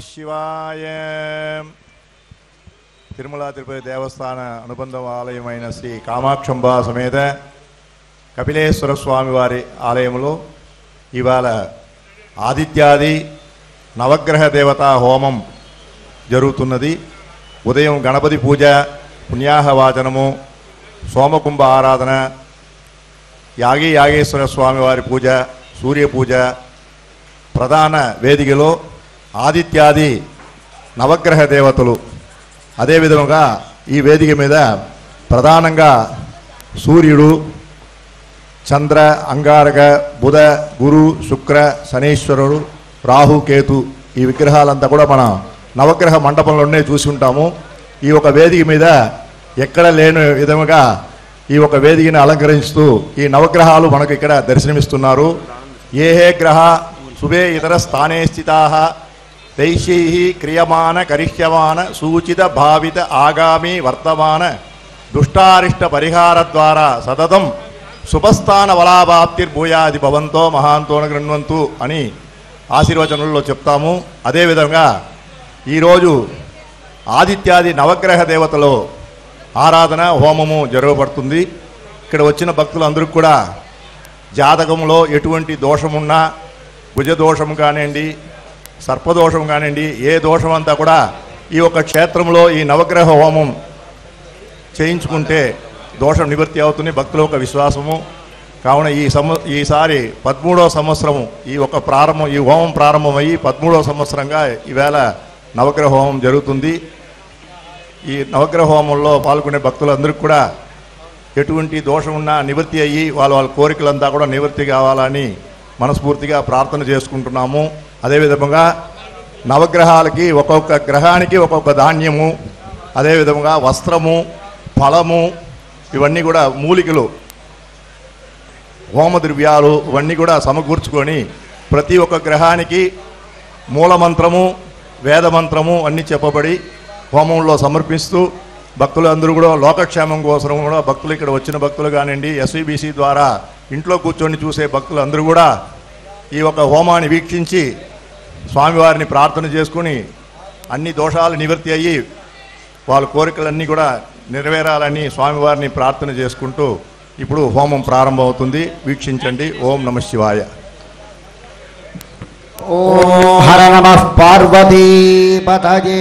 శివాయ. తిరుమల తిరుపతి దేవస్థాన అనుబంధ ఆలయమైన శ్రీ కామాక్షంబ సమేత కపిలేశ్వర స్వామి వారి ఆలయంలో ఇవాళ ఆదిత్యాది నవగ్రహ దేవతా హోమం జరుగుతున్నది. ఉదయం గణపతి పూజ, పుణ్యాహవాచనము, సోమకుంభ ఆరాధన, యాగేశ్వర స్వామి వారి పూజ, సూర్య పూజ. ప్రధాన వేదికలో ఆదిత్యాది నవగ్రహ దేవతలు, అదేవిధంగా ఈ వేదిక మీద ప్రధానంగా సూర్యుడు, చంద్ర, అంగారక, బుధ, గురు, శుక్ర, శనీశ్వరుడు, రాహు, కేతు ఈ విగ్రహాలంతా కూడా మనం నవగ్రహ మండపంలోనే చూసి ఉంటాము. ఈ ఒక వేదిక మీద ఎక్కడ లేని విధముగా ఈ ఒక వేదికని అలంకరిస్తూ ఈ నవగ్రహాలు మనకు ఇక్కడ దర్శనమిస్తున్నారు. ఏహే గ్రహ శుభే ఇతర స్థానే స్థితా దైశై క్రియమాన కరిష్యమాన సూచిత భావిత ఆగామి వర్తమాన దుష్టారిష్ట పరిహార ద్వారా సతతం శుభస్థాన వలాభాప్తిర్భూయాది భవంతో మహాంతో గృణ్వంతు అని ఆశీర్వచనంలో చెప్తాము. అదేవిధంగా ఈరోజు ఆదిత్యాది నవగ్రహ దేవతలో ఆరాధన హోమము జరగబడుతుంది. ఇక్కడ వచ్చిన భక్తులందరికీ కూడా జాతకంలో ఎటువంటి దోషమున్నా, భుజదోషం కానివ్వండి, సర్పదోషం కానివ్వండి, ఏ దోషం అంతా కూడా ఈ యొక్క క్షేత్రంలో ఈ నవగ్రహ హోమం చేయించుకుంటే దోషం నివృత్తి అవుతుంది, భక్తుల యొక్క విశ్వాసము. కావున ఈసారి 13వ సంవత్సరము ఈ హోమం ప్రారంభమయ్యి 13వ సంవత్సరంగా ఈవేళ నవగ్రహ హోమం జరుగుతుంది. ఈ నవగ్రహ హోమంలో పాల్గొనే భక్తులందరికీ కూడా ఎటువంటి దోషం ఉన్నా నివృత్తి అయ్యి వాళ్ళ కోరికలంతా కూడా నివృత్తి కావాలని మనస్ఫూర్తిగా ప్రార్థన చేసుకుంటున్నాము. అదేవిధంగా నవగ్రహాలకి ఒక్కొక్క గ్రహానికి ఒక్కొక్క ధాన్యము, అదేవిధంగా వస్త్రము, ఫలము, ఇవన్నీ కూడా మూలికలు, హోమద్రవ్యాలు ఇవన్నీ కూడా సమకూర్చుకొని ప్రతి ఒక్క గ్రహానికి మూలమంత్రము, వేదమంత్రము అన్నీ చెప్పబడి హోమంలో సమర్పిస్తూ భక్తులందరూ కూడా లోకక్షేమం కోసం కూడా భక్తులు ఇక్కడ వచ్చిన భక్తులు కానివ్వండి, ఎస్వీబీసీ ద్వారా ఇంట్లో కూర్చొని చూసే భక్తులందరూ కూడా ఈ యొక్క హోమాన్ని వీక్షించి స్వామివారిని ప్రార్థన చేసుకుని అన్ని దోషాలు నివృత్తి అయ్యి వాళ్ళ కోరికలన్నీ కూడా నెరవేరాలని స్వామివారిని ప్రార్థన చేసుకుంటూ ఇప్పుడు హోమం ప్రారంభమవుతుంది. వీక్షించండి. ఓం నమః శివాయ. ఓం హర నమః పార్వతీపతయే.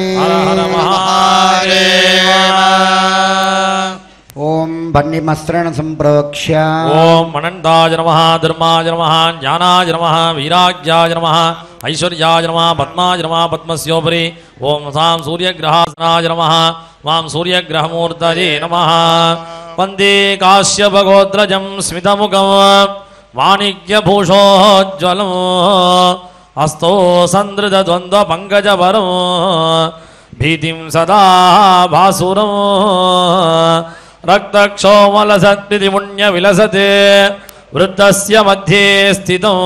ఓం భన్నిమస్త్రణ సంప్రోక్ష్య. ఓం అనంతాయ నమః, ధర్మాయ నమః, జ్ఞానాయ నమః, వీరాజ్యాయ నమః, ఐశ్వర్యాయ నమః, పద్మాయ నమః, పద్మస్యోపరి. ఓం సాం సూర్యగ్రహాసనాయ నమః, మాం సూర్యగ్రహమూర్తయే నమః. వందే కాశ్యపగోత్రజం స్మితముఖం వాణిజ్యభూషోజ్వలం హస్తో సంధృత ద్వంద్వ పంకజవరం భీతిం సదా భాసురం రక్తక్షోమలసత్పితి పుణ్య విలసతే వృద్ధస్య మధ్యే స్థితం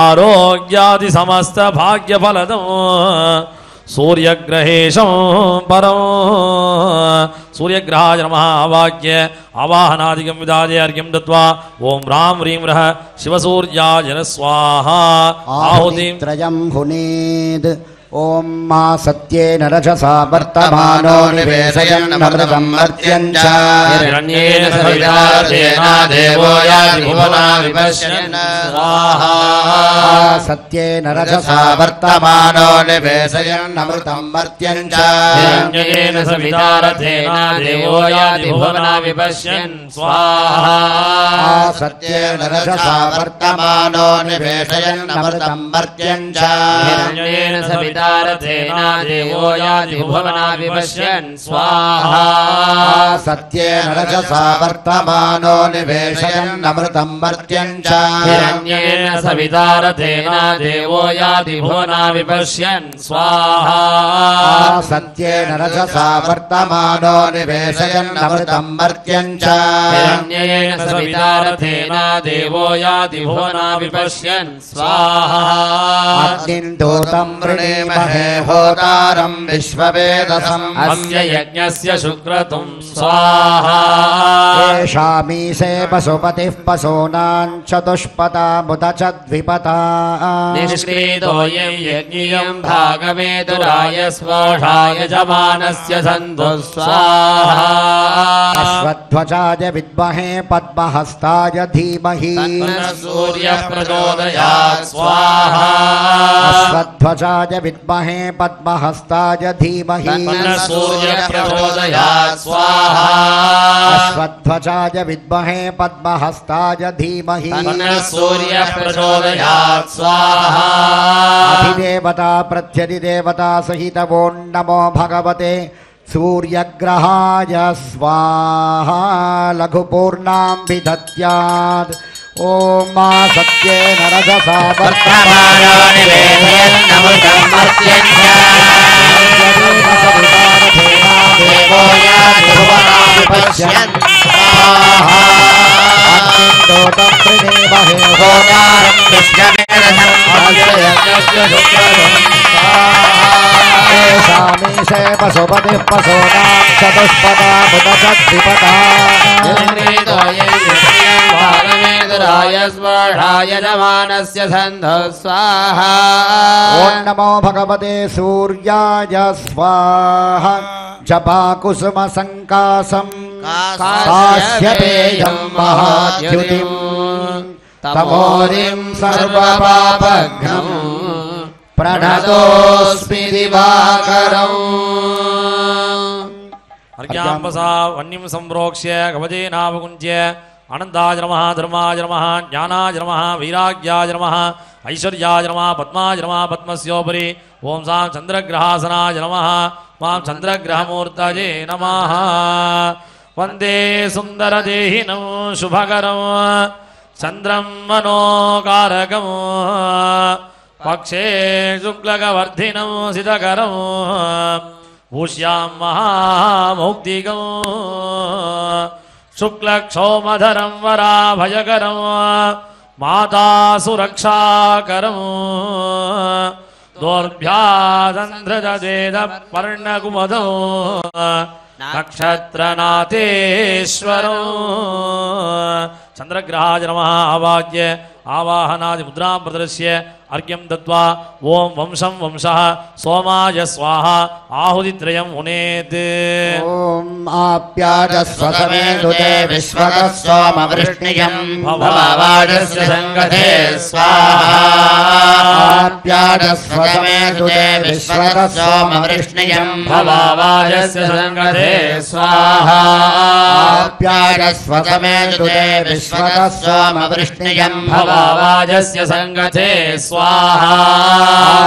ఆరోగ్యాది సమస్త భాగ్యఫలదం సూర్యగ్రహేశం పరం. సూర్యగ్రహాయ నమః ఆవాక్య ఆవాహనాదికం విదాయ అర్ఘ్యం దత్వా ఓం రాం హ్రీం రః శివసూర్యాయ స్వాహా. ఆహుతిం త్రయం హునేద్. ఓం మా సత్యేన రజసా వర్తమానో నివేశయన్నమృతం మర్త్యం చ హిరణ్యేన సవితా తేన దేవో యాతి భువనా విపశ్యన్ స్వాహా. సత్యేన రజసా వర్తమానో నివేశయన్నమృతం మర్త్యం చ హిరణ్యేన సవితా తేన దేవో యాతి భువనా విపశ్యన్ స్వాహా. సత్యేన రజసా వర్తమానో నివేశయన్నమృతం మర్త్యం చ హిరణ్యేన సవితా తేన దేవో యాతి భువనా విపశ్యన్ స్వాహా. సత్యేన రజసా వర్తమానో నివేశయన్నమృతం మర్త్యం చ హిరణ్యేన సవితా తేన దేవో యాతి భువనా విపశ్యన్ స్వాహా. सत्येन रजसा वर्तमानो निवेशयन्नमृतं मर्त्यं च हिरण्येन सवितारथेन देवो याति भुवना विपश्यन् स्वाहा अग्निन्दूतं वृणीमहे होतारं विश्ववेदसम् अस्य यज्ञस्य शुक्रतुं स्वाहा येषामीशे पशुपतिः पशूनां चतुष्पदामुत च द्विपदा निष्क्रीतो यं यज्ञियं भागमेतुराय स्पोषाय जमानस्य सन्धु स्वाहा अश्वध्वजाय विद्महे पद्महस्ताय धीमहि सूर्यः प्रचोदयात् स्वाहा अश्वध्वजाय विद्महे पद्महस्ताय धीमहि सूर्यः प्रचोदयात् स्वाहा अश्वध्वजाय विद्महे पद्महस्ताय धीमहि सूर्यः प्रचोदयात् स्वाहा अधिदेवता प्रत्यधिदेवता सहित वो नमो भगवते सूर्यग्रहाय स्वाहा लघुपूर्णां विदद्यात् ॐ मा सत्येन रजसा वर्तमानो निवेशयन्नमृतं मर्त्यं च देवो याति भुवना विपश्यन् स्वाहा अग्निन्दूतं वृणीमहे होतारं विश्ववेदसम् येषामीशे पशुपतिः पशूनां चतुष्पदामुत च द्विपदा भागमेतुराय स्पर्शाय जमानस्य सन्धौ स्वाहा ॐ नमो भगवते सूर्याय स्वाहा जपाकुसुमसङ्कासं काश्यपेयं महाद्युतिं तमोरिं सर्वपापघ्नं प्रणतोऽस्मि दिवाकरम् अर्घ्याम्बसा वह्निं संप्रोक्ष्य कवचेनावकुञ्च्य आनन्दाय नमः धर्माय नमः ज्ञानाय नमः वीराग्याय नमः ऐश्वर्याय नमः पद्माय नमः पद्मस्योपरि ॐ सां चन्द्रग्रहासनाय नमः मां चन्द्रग्रहमूर्तये नमः वन्दे सुन्दरदेहिनं शुभकरं चन्द्रं मनोकारकं पक्षे शुक्लकवर्धिनं सितकरं भूष्यां महामौक्तिकं शुक्लक्षोमधरं वराभयकरं माता सुरक्षाकरं दोर्भ्यादन्ध्रजदेदपर्णकुमदं नक्षत्रनाथेश्वरं चन्द्रग्रहाय नमः आवाह्य आवाहनादि मुद्रां प्रदर्श्य अर्घ्यं दत्त्वा ॐ वंशं वंशः सोमाय स्वाहा आहुतित्रयं मुनेत् ॐ आप्याजस्व समेदुते विश्वतः सोमवृष्णियं भवावाजस्य संगते स्वाहा आप्याजस्व समेदुते विश्वतः सोमवृष्णियं भवावाजस्य संगते स्वाहा आप्याजस्व समेदुते विश्वतः सोमवृष्णियं भवावाजस्य संगते स्वाहा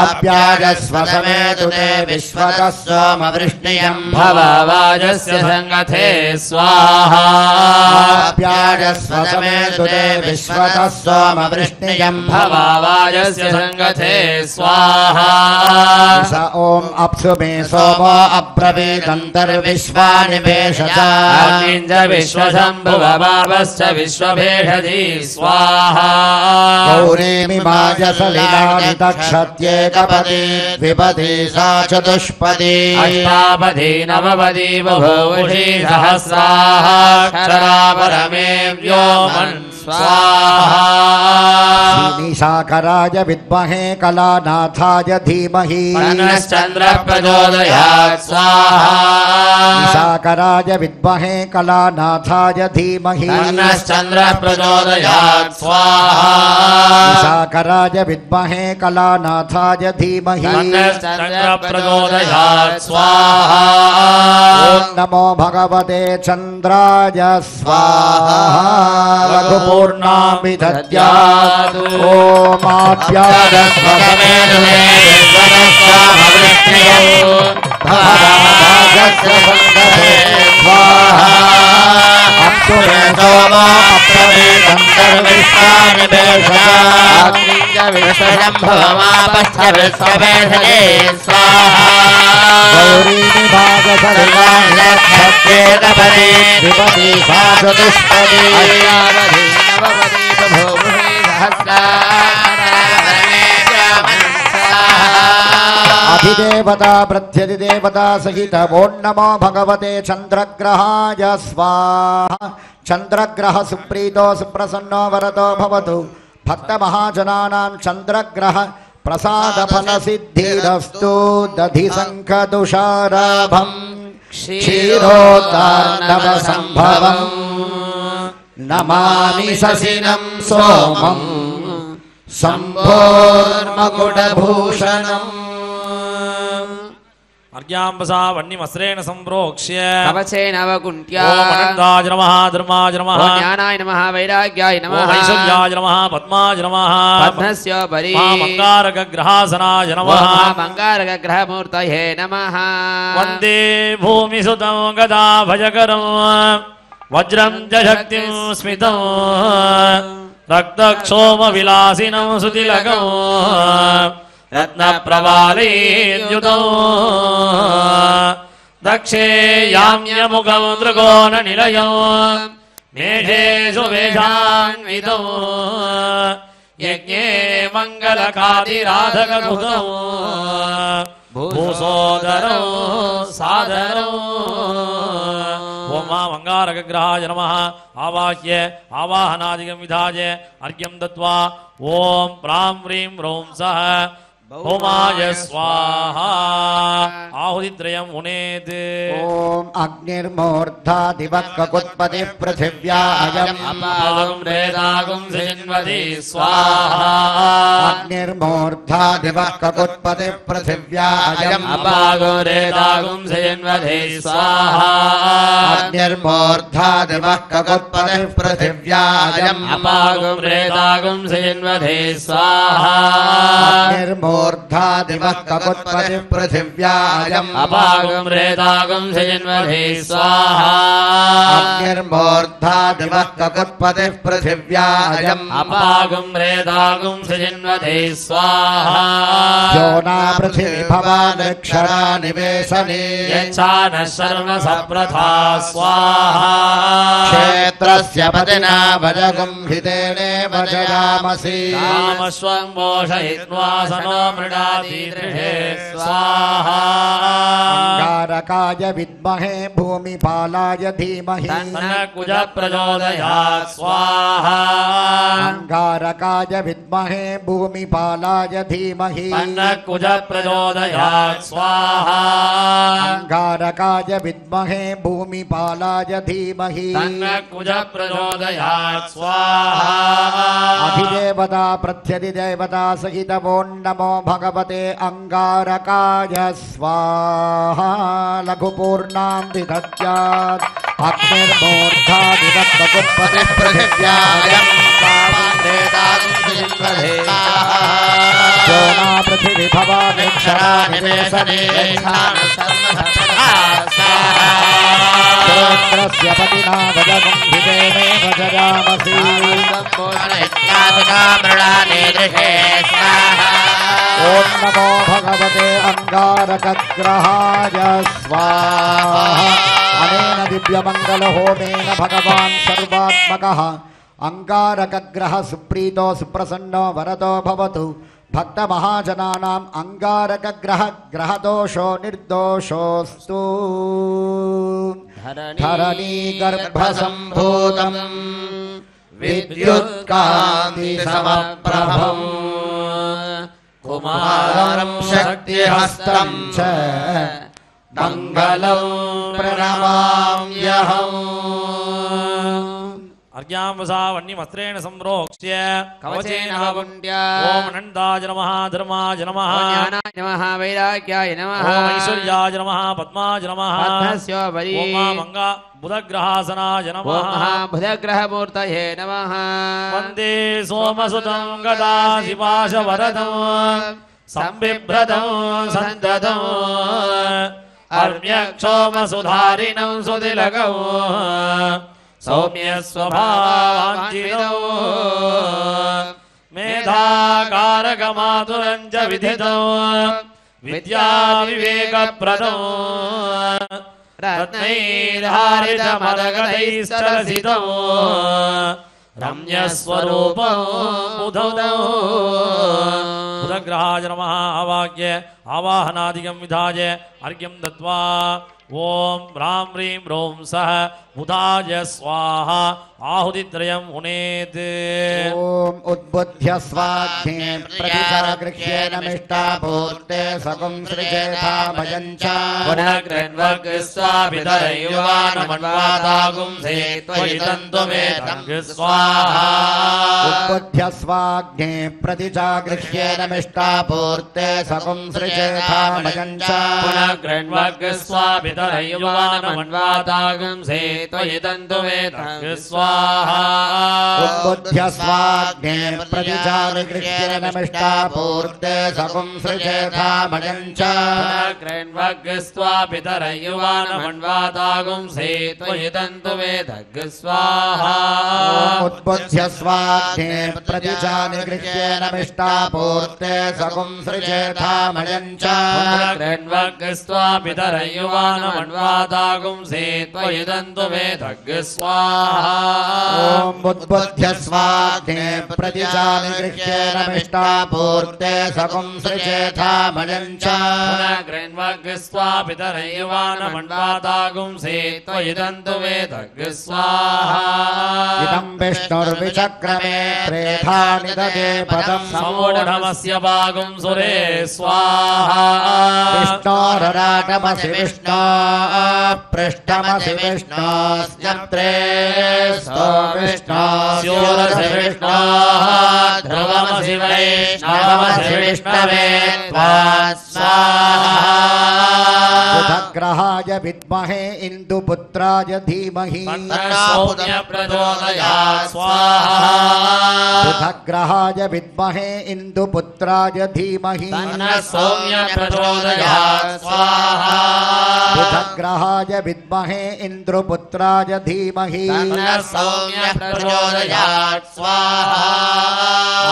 आप्याजस्व समेदुते विश्वतः सोमवृष्णियं भवावाजस्य संगते स्वाहा आप्याजस्व समेदुते विश्वतः सोमवृष्णियं भवावाजस्य संगते स्वाहा स ॐ अप्सु मे सोमो अब्रवीदन्तर्विश्वानि भेषजा अग्निञ्च विश्वशम्भुवभावश्च विश्वभेषजी स्वाहा गौरीमिमाय सलिलानि तक्षत्येकपदी द्विपदी सा चतुष्पदी अष्टापदी नवपदी बभूषी सहस्राक्षरापरमे व्योमन् स्वाहा निशाकराय विद्महे कलानाथाय धीमहि चन्द्रः प्रचोदयात् स्वाहा निशाकराय विद्महे कलानाथाय धीमहि चन्द्रः प्रचोदयात् स्वाहा निशाकराय विद्महे कलानाथाय धीमहि चन्द्रः प्रचोदयात् स्वाहा ॐ नमो भगवते चन्द्राय स्वाहा लघुपूर्णां विदद्यात् ॐ आप्याजस्व भवावाजस्य संगते स्वाहा अप्सु मे सोमो अप्रवीदन्तर्विश्वानि भेषजा विश्वशम्भवमापश्च विश्वभेषजे स्वाहा सरिवाङ्गच्छेदपदे विपदि सा चतुष्पदे अष्टावधि नववधि बभूवुषे अधिदेवता प्रत्यधिदेवता सहित ओं नमो भगवते चंद्रग्रहाय स्वाहा चंद्रग्रह सुप्रीतो सुप्रसन्नो वरदो भवतु भक्त महाजनानां चंद्रग्रह प्रसाद फल सिद्धिरस्तु दधि शंख तुषाराभं क्षीरोदार्णव संभवं नमामि शशिनं सोमं शम्भोर्मकुटभूषणम् अर्घ्यांबसा वह्निमस्रेण संप्रोक्ष्य कवचेन अवकुण्ठ्या ओम अनन्ताय नमः धर्माय नमः ओम ज्ञानाय नमः वैराग्याय ओम नमः ऐश्वर्याय नमः पद्माय नमः पद्मस्योपरि महामङ्गारकग्रहासनाय ओम नमः महामङ्गारकग्रहमूर्तये नमः वन्दे भूमिसुतं गदा भजकरं वज्रं च शक्तिं स्मितं रक्तक्षोमविलासिनं सुतिलकं रत्नप्रवालैर्युतं दक्षे याम्यमुखं दृगोणनिलयं मेघेषु वेषान्वितं यज्ञे मङ्गलकादिराधकभुतं भूसोदरं सादरम् ओम मंगारकग्रहाय नमः आवाह्य आवाहनादिकं विधाय अर्घ्यं दत्वा ओम प्रां ह्रीं ह्रौं सः भौमाय स्वाहा आहुतित्रयं मुनेत् ओम अग्निर्मूर्धा दिवक्ककुत्पति पृथिव्या अयम् अपागं रेदागं सिन्वति स्वाहा अग्निर्मूर्धा दिवक्ककुत्पति पृथिव्या अयम् अपागं रेदागं सिन्वति स्वाहा अग्निर्मूर्धा दिवक्ककुत्पति पृथिव्या अयम् अपागं रेदागं सिन्वति स्वाहा अग्निर्मूर्धा दिवक्ककुत्पति पृथिव्या अयम् अपागं रेदागं सिन्वति स्वाहा अग्निर्मूर्धा दिवक्ककुत्पति पृथिव्या अयम् अपागं रेदागं सिन्वति स्वाहा योना पृथिवी भवानक्षरा निवेशने यच्छानः सर्व सप्रथा स्वाहा क्षेत्रस्य पतिना वजगुंहितेने वजयामसि रामस्वं पोषयित्वा सनो मृडादीदृशे स्वाहा अंगारकाय विद्महे भूमिपालाय धीमहि तन्नः कुज प्रचोदयात् स्वाहा अंगारकाय विद्महे भूमिपालाय धीमहि तन्नः कुज प्रचोदयात् स्वाहा अंगारकाय विद्महे भूमिपालाय धीमहि तन्नः कुज प्रचोदयात् स्वाहा अधिदेवता प्रत्यधिदेवता सहित ओं नमो भगवते अंगारकाय स्वाहा लघुपूर्णां विदध्यात् अग्निर्मूर्धा दिवक्ककुत्पति पृथिव्यायम् योना पृथिवी भवानक्षरा निवेशने क्षेत्रस्य पतिना वजगुंहितेने वजयामसि ओं नमो भगवते अंगारकग्रहाय स्वाहा अनेन दिव्यमङ्गलहोमेन भगवान् सर्वात्मकः अंगारकग्रह सुप्रीतो सुप्रसन्नो वरदो भवतु भक्त महाजनानां अंगारकग्रह ग्रहदोषो निर्दोषोऽस्तु धरणी गर्भसम्भूतं विद्युत्कान्ति समप्रभं कुमारं शक्तिहस्तं च मंगलं प्रणमाम्यहम् अर्घ्यांबसा वह्निमस्त्रेण संप्रोक्ष्य कवचेन अवकुण्ठ्या ओम अनन्ताय नमः धर्माय नमः ओम ज्ञानाय नमः वैराग्याय नमः ओम ऐश्वर्याय नमः पद्माय नमः पद्मस्योपरि ओम मंगा बुधग्रहासनाय ओम नमः महाबुधग्रहमूर्तये नमः वन्दे सोमसुतं गदाशिपाशवरदं संबिभ्रतं सन्दतं अर्म्यक्षोमसुधारिणं सुतिलकं सौम्यस्वभावाञ्चितौ मेधाकारकमातुरं च विधितं विद्याविवेकप्रदं रत्नैर्हारितमरगदैश्चलसितौ रम्यस्वरूपौ बुधौ बुधग्रहाय नमः आवाह्य आवाहनादिकं विधाय अर्घ्यं दत्त्वा ओम ह्रां ह्रीं ह्रौं सः बुधाय स्वाहा आहुतित्रयं मुनेत् ओम उद्बुद्ध्य स्वाग्ने प्रतिजागृह्ये नमिष्टापूर्ते सकं सृजेथा भजञ्च पुनः कृण्वग्स्वाभितरयुवानमन्वादागुंसे त्वयि तन्तुमेतं स्वाहा उद्बुद्ध्य स्वाग्ने प्रतिजागृह्ये नमिष्टापूर्ते सकं सृजेथा भजञ्च पुनः कृण्वग्स्वाभितरयुवानमन्वादागुंसे त्वयि तन्तुमेतं स्वाहा उद्बुद्ध्य स्वाग्ने प्रतिजागृह्ये नमिष्टापूर्ते सकं सृजेथा भजञ्च कृण्वग्स्वाभितरयुवानमन्वादागुंसे त्वयि तन्तुमेतं स्वाहा उद्बुद्ध्य स्वाग्ने प्रतिजागृह्ये नमिष्टापूर्ते सकं सृजेथा भजञ्च कृण्वग्स्वाभितरयुवानमन्वादागुंसे त्वयि तन्तुमेतं स्वाहा ओम उद्बुद्ध्य स्वाग्ने प्रतिजागृह्ये नमिष्टापूर्ते सकं सृजेथा भजञ्च कृण्वग्स्वाभितरयुवानमन्वादागुंसे त्वयि तन्तुमेतं स्वाहा इदं विष्णुर्विचक्रमे त्रेधा निदते पदं समूढमस्य भागं सुरे स्वाहा विष्णोरराटमसि विष्णो पृष्ठमसि विष्णोस्यत्रे स्तो विष्णो स्योरसि विष्णोः ध्रुवमसि वैष्णवमसि विष्णवे त्वा स्वाहा बुधग्रहाय विद्महे इन्दुपुत्राय धीमहि सौम्य प्रचोदयात् स्वाहा बुधग्रहाय विद्महे इन्दुपुत्राय धीमहि सौम्य प्रचोदयात् स्वाहा बुधग्रहाय विद्महे इन्द्रपुत्राय धीमहि सौम्य प्रचोदयात् स्वाहा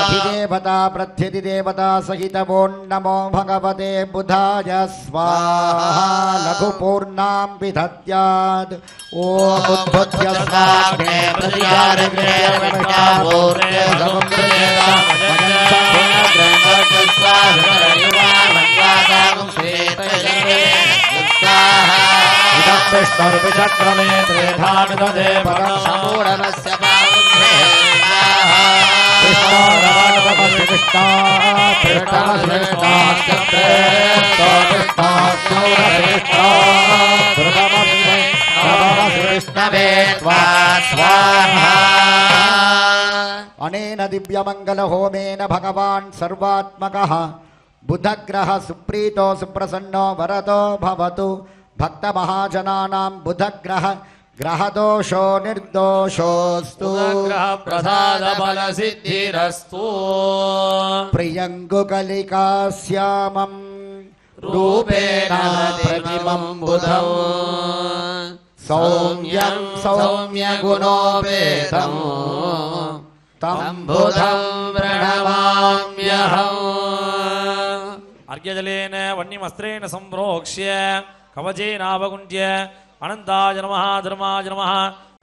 अधिदेवता प्रत्यधिदेवता सहित वो नमो भगवते बुधाय स्वाहा लघुपूर्णां विदध्यात् ओम उद्बुद्ध्य स्वाग्ने प्रतिजागृह्ये नमिष्टापूर्ते सकं सृजेथा इदं विष्णुर्विचक्रमे त्रेधा निदते पदं समूढमस्य विष्णोरराटमसि विष्णो पृष्ठमसि विष्णोस्यत्रे स्तो विष्णो स्योरसि विष्णो ध्रुवमसि वैष्णवमसि विष्णवे त्वा स्वाहा अनेन दिव्यमङ्गलहोमेन भगवान् सर्वात्मकः बुधग्रह सुप्रीतो सुप्रसन्नो वरदो भवतु भक्तमहाजनानां बुधग्रह ग्रहदोषो निर्दोषोऽस्तु प्रसादबलसिद्धिरस्तु प्रियङ्गुकलिकास्यामं रूपेण प्रतिमं बुधौ सौम्यं सौम्यगुणोपेतं तं बुधं प्रणमाम्यहम् अर्घ्यजलेन वह्निमस्त्रेण संप्रोक्ष्य कवचेनावकुण्ठ्य अनन्ताय नमः धर्माय नमः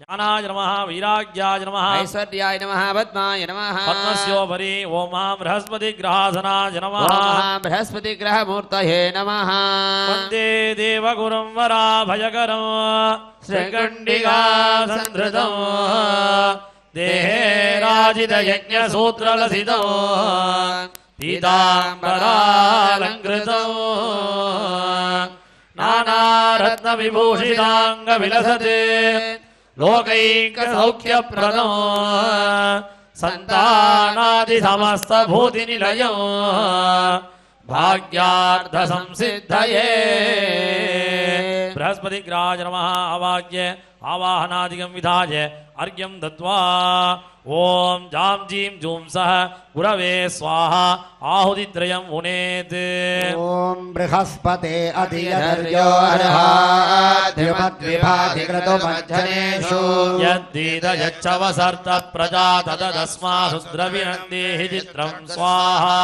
ज्ञानाय नमः वीराग्याय नमः ऐश्वर्याय नमः पद्माय नमः पद्मस्योपरि ओम बृहस्पतिग्रहासनाय नमः बृहस्पतिग्रहमूर्तये नमः वन्दे देवगुरुं वराभयकरं श्रीकण्डिकासन्धृतं देहे राजितयज्ञसूत्रलसितं पीताम्बरालङ्कृतं नानारत्नविभूषिताङ्गविलसते लोकैकसौख्यप्रदं सन्तानादिसमस्तभूतिनिलयं भाग्यार्थसंसिद्धये बृहस्पतिग्रहाय नमः आवाह्य आवाहनादिकं विधाय अर्घ्यं दत्त्वा ఓం జాం జీం జూం సహ గురవే స్వాహ ఆహుతిత్రయం మునేత్ ఓం బృహస్పతే అధియర్యోర్హాద్యుమద్విభాతిక్రతుమజ్జనేషు యద్దీద యచ్చవసర్త ప్రజా తదస్మాసు ద్రవినందేహి చిత్రం స్వాహా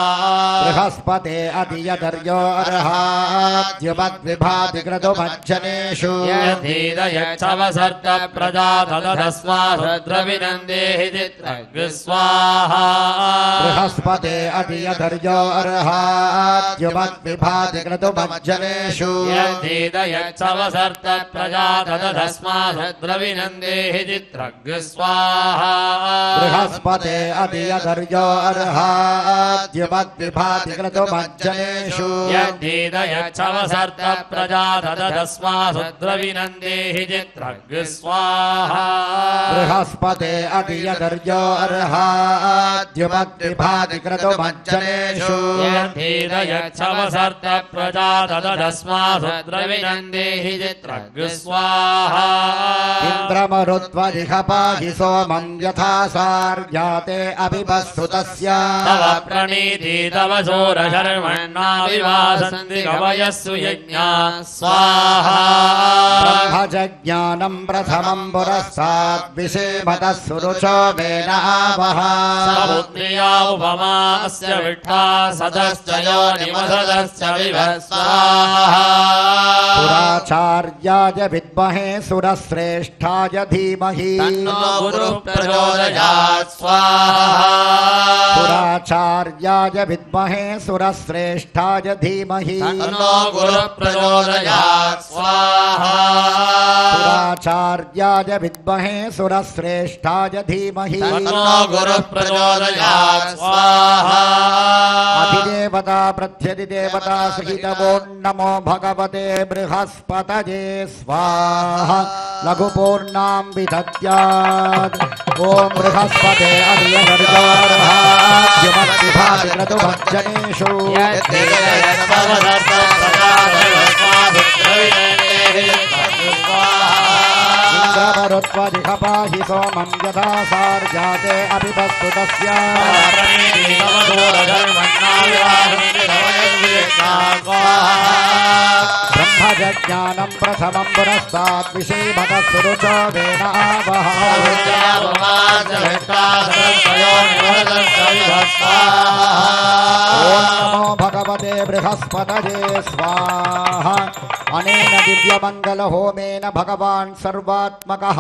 బృహస్పతే అధియర్యోర్హాద్యుమద్విభాతిక్రతుమజ్జనేషు యద్దీద యచ్చవసర్త ప్రజా తదస్మాసు ద్రవినందేహి చిత్రం స్వాహా బృహస్పతే అధియర్యోర్హాద్యుమద్విభాతిక్రతుమజ్జనేషు యద్దీద యచ్చవసర్త ప్రజా తదస్మాసు ద్రవినందేహి చిత్రం స్వాహా బృహస్పతే అధియర్యోర్హాద్యుమద్విభాతిక్రతుమజ్జనేషు యద్దీద యచ్చవసర్త ప్రజా తదస్మాసు ద్రవినందేహి చిత్రం స్వాహా బృహస్పతే అధియర్యోర్హాద్యుమద్విభాతిక్రతుమజ్జనేషు యద్దీద యచ్చవసర్త ప్రజా తదస్మాసు ద్రవినందేహి చిత్రం స్వాహా ఇంద్రమరుత్వదిహ పాహి సోమం యథా సార్యాతే అభివస్తుతస్య తవ ప్రణీతి తవ శూరశర్మణ్ణావివాసంతి కవయస్సు యజ్ఞా స్వాహా బ్రహ్మజ్ఞానం ప్రథమం పురస్తాద్విషేమతః సురుచో మేన ఆవహ సముద్రియా ఉపమాస్య విఠా సదశ్చ యోనిమసదశ్చ విభ స్వాహా పురాచార్యాయ విద్మహే సురశ్రేష్ఠాయ ధీమహి తన్నో గురు ప్రచోదయాత్ స్వాహా పురాచార్యాయ విద్మహే సురశ్రేష్ఠాయ ధీమహి తన్నో గురు ప్రచోదయాత్ స్వాహా పురాచార్యాయ విద్మహే సురశ్రేష్ఠాయ ధీమహి తన్నో గురు ప్రచోదయాత్ స్వాహా అధిదేవతా ప్రత్యధిదేవతా సహితవో నమో భగవతే బృహస్పతయే స్వాహ లఘుపూర్ణాం విదద్యాత్ ఓం బృహస్పతే అధియర్యోర్హాద్యుమద్విభాతిక్రతుమజ్జనేషు యద్దీద యచ్చవసర్త ప్రజా తదస్మాసు ద్రవినందేహి చిత్రం స్వాహా ఇంద్రమరుత్వదిహ పాహి సోమం యథా సార్యాతే అభివస్తుతస్య ప్రణీతి తవ శూరశర్మణ్ణావివాసంతి కవయస్సు యజ్ఞా స్వాహా బ్రహ్మజ్ఞానం ప్రథమం పురస్తాద్విషేమతః సురుచో మేన ఆవహ ఓం నమో భగవతే బృహస్పతయే స్వాహ అనేన దివ్యమంగళ హోమేన భగవాన్ సర్వాత్మకః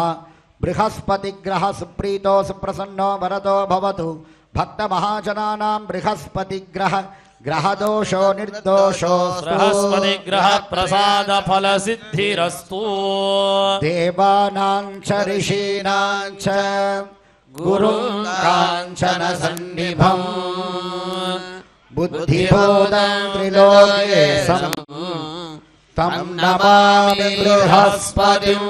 బృహస్పతిగ్రహ సుప్రీతో సుప్రసన్నో వరదో భవతు భక్త మహాజనానాం బృహస్పతిగ్రహ గ్రహదోషో నిర్దోషోస్తు బృహస్పతి గ్రహ ప్రసాద ఫల సిద్ధిరస్తు దేవానాం చ ఋషీణాం చ గురుం కాంచన సన్నిభం బుద్ధిబోధం త్రిలోకేశం తం నమామి బృహస్పతిం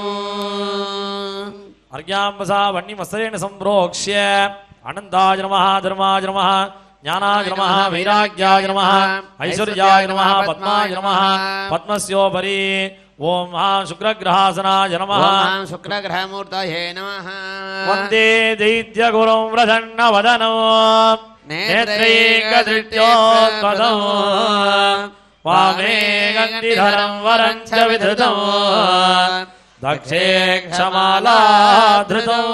అర్ఘ్యాంబసా వన్నిమస్తరేణ సంప్రోక్ష్య అనంతాయ నమః ధర్మాయ నమః జ్ఞానాయ నమః వైరాగ్యాయ నమః ఐశ్వర్యాయ నమః పద్మాయ నమః పద్మస్యోపరి ఓం మహాశుక్రగ్రహాసనాయ నమః ఓం శుక్రగ్రహమూర్తయే నమః వందే దైత్యగురుం వ్రధన్నవదనం నేత్రైకదృష్ట్యోత్పదం వామే గంధిధరం వరం చ విధృతం దక్షే క్షమాలాధృతం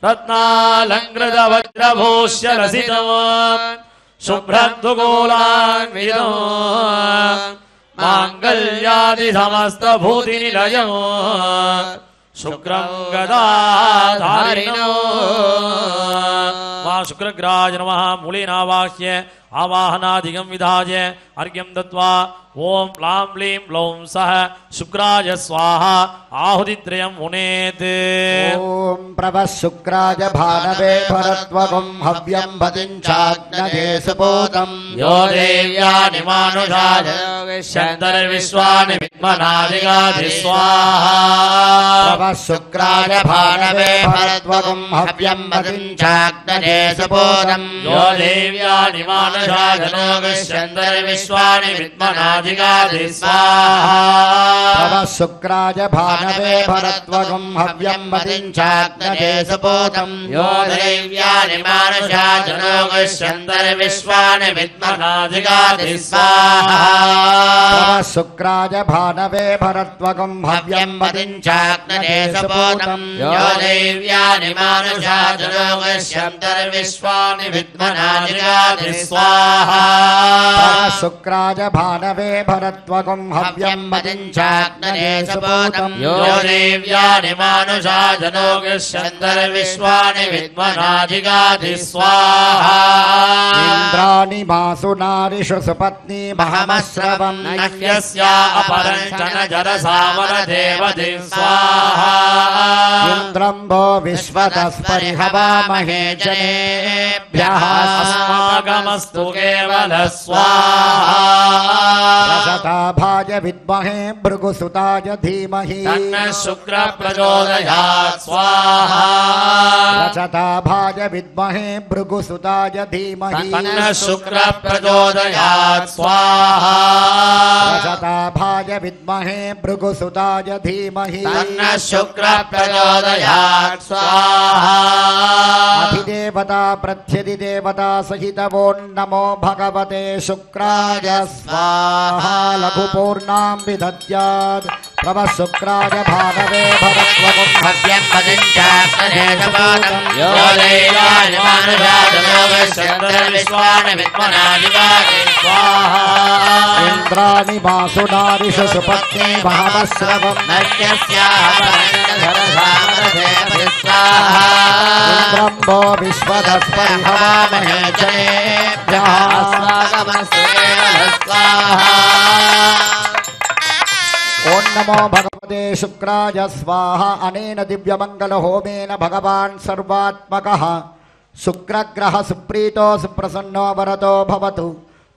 రత్నాలంకృత వజ్రభూష్యలసితం శుభ్రందుగోళాన్వితం మాంగళ్యాది సమస్త భూతి నిలయం శుక్రం గదాధారిణో మా శుక్రగ్రాజ నమః మూలేనావాహ్య ఆవాహనాదిగం విధాయ అర్ఘ్యం దత్వా ఓం లాం లీం లౌం సహ శుక్రాయ స్వాహ ఆహుతిత్రయం మునేత్ ఓం ప్రభః శుక్రాయ భానవే భరద్వగం హవ్యం భతించాగ్నదే సుపోతం యో దేవ్యాని మానుషాయ శంతర్విశ్వాని విద్మనాదిగాది స్వాహా ప్రభః శుక్రాయ భానవే భరద్వగం హవ్యం భతించాగ్నదే సుపోతం యో దేవ్యాని మానుషాయ मानुषाजनो गृह्यन्तरि विश्वानि विद्मनाधिगाधि स्वाहा तव शुक्राय भानवे भरत्वगं हव्यं वदिञ्चाग्नये सपोतं यो दैव्यानि मानुषाजनो गृह्यन्तरि विश्वानि विद्मनाधिगाधि स्वाहा तव शुक्राय भानवे भरत्वगं हव्यं वदिञ्चाग्नये सपोतं यो दैव्यानि मानुषाजनो गृह्यन्तरि विश्वानि विद्मनाधिगाधि स्वाहा तव शुक्राय भानवे भरत्वगं हव्यं वदिञ्चाग्नये सपोतं यो देव्यानि मानुषाजनो गृह्यन्तरि विश्वानि विद्मनाधिगाधि स्वाहा इन्द्राणि मासु नारिषु सुपत्नी महमश्रवं नह्यस्या अपरञ्चन जरसामरदेवति स्वाहा इन्द्रं वो विश्वतस्परिहवामहे जनेभ्यः अस्माकमस्तु केवल स्वाहा रसताभाय विद्महे भृगुसुताय धीमहि तन्नः शुक्रः प्रचोदयात् स्वाहा रसताभाय विद्महे भृगुसुताय धीमहि तन्नः शुक्रः प्रचोदयात् स्वाहा रसताभाय विद्महे भृगुसुताय धीमहि तन्नः शुक्रः प्रचोदयात् स्वाहा अधिदेवता प्रत्यधिदेवता सहितवो नमो भगवते शुक्राय स्वाहा लघुपूर्णां विदद्यात् तव शुक्राय भानवे भरत्वगं हव्यं वदिञ्चाग्नये सपोतं यो दैवानि मानुषाजनो गृह्यन्तरि विश्वानि विद्मनाधिगाधि स्वाहा इन्द्राणि मासु नारिषु सुपत्नी महमश्रवं नश्यस्यापरञ्चनधरसामरदेवति स्वाहा इन्द्रं वो विश्वतस्परिहवामहे जनेभ्यः अस्माकमस्तु केवल स्वाहा ओं नमो भगवते शुक्राय स्वाहा अनेन दिव्यमंगल होमेन भगवान् सर्वात्मकः शुक्रग्रह सुप्रीतो सुप्रसन्नो वरदो भवतु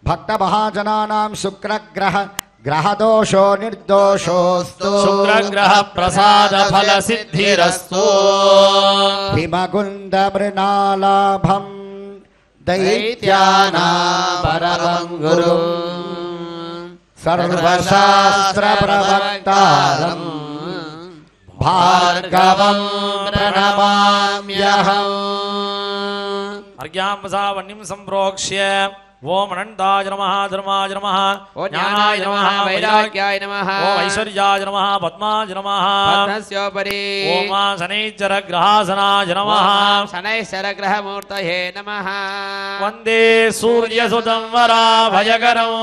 भक्तमहाजनानां शुक्रग्रह ग्रहदोषो निर्दोषोऽस्तु शुक्रग्रह प्रसाद फल सिद्धिरस्तु हिमगुण्डमृणालाभं दैत्यानां परमं गुरुं सर्वशास्त्रप्रवक्तारं भार्गवं प्रणमाम्यहम् अर्घ्यां संप्रोक्ष्य ओम अनंताय नमः धर्माय नमः ओ ज्ञानाय नमः वैराग्याय नमः ओम ऐश्वर्याय नमः पद्माय नमः पद्मस्योपरि ओम शनैश्चर ग्रहासनाय नमः शनैश्चरग्रहमूर्तये नमः वंदे सूर्यसुतं वराभयकरं